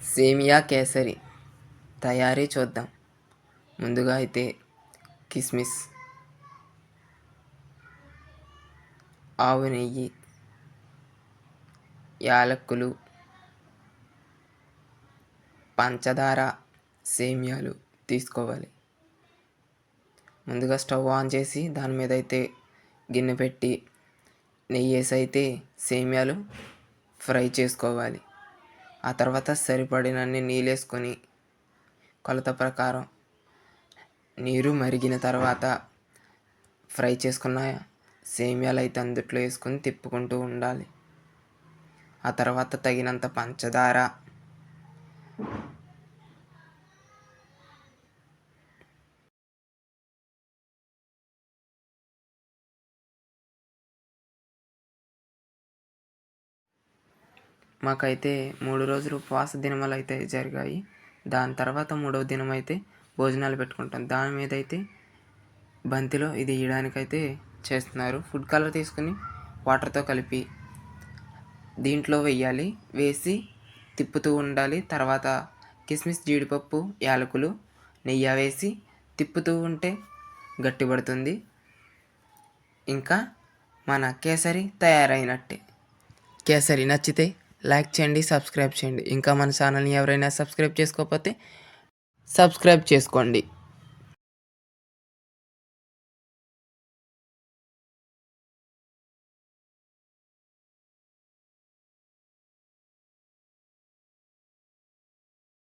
సేమియా కేసరి తయారీ చూద్దాం. ముందుగా అయితే కిస్మిస్, ఆవు నెయ్యి, యాలక్కులు, పంచదార, సేమియాలు తీసుకోవాలి. ముందుగా స్టవ్ ఆన్ చేసి దాని మీద అయితే గిన్నె పెట్టి నెయ్యి వేసి అయితే సేమియాలు ఫ్రై చేసుకోవాలి. ఆ తర్వాత సరిపడినన్ని నీళ్ళు వేసుకొని కొలత ప్రకారం నీరు మరిగిన తర్వాత ఫ్రై చేసుకున్న సేమియాలు అయితే అందుట్లో వేసుకొని తిప్పుకుంటూ ఉండాలి. ఆ తర్వాత తగినంత పంచదార, మాకైతే 3 రోజులు ఉపవాస దినములు అయితే జరిగాయి. దాని తర్వాత 3వ దినం అయితే భోజనాలు పెట్టుకుంటాం. దాని మీద అయితే బంతిలో ఇది వేయడానికైతే చేస్తున్నారు. ఫుడ్ కలర్ తీసుకుని వాటర్తో కలిపి దీంట్లో వేయాలి. వేసి తిప్పుతూ ఉండాలి. తర్వాత కిస్మిస్, జీడిపప్పు, యాలకులు, నెయ్యి వేసి తిప్పుతూ ఉంటే గట్టిపడుతుంది. ఇంకా మన కేసరి తయారైనట్టే. కేసరి నచ్చితే లైక్ చేయండి, సబ్స్క్రైబ్ చేయండి. ఇంకా మన ఛానల్ని ఎవరైనా సబ్స్క్రైబ్ చేసుకోకపోతే సబ్స్క్రైబ్ చేసుకోండి.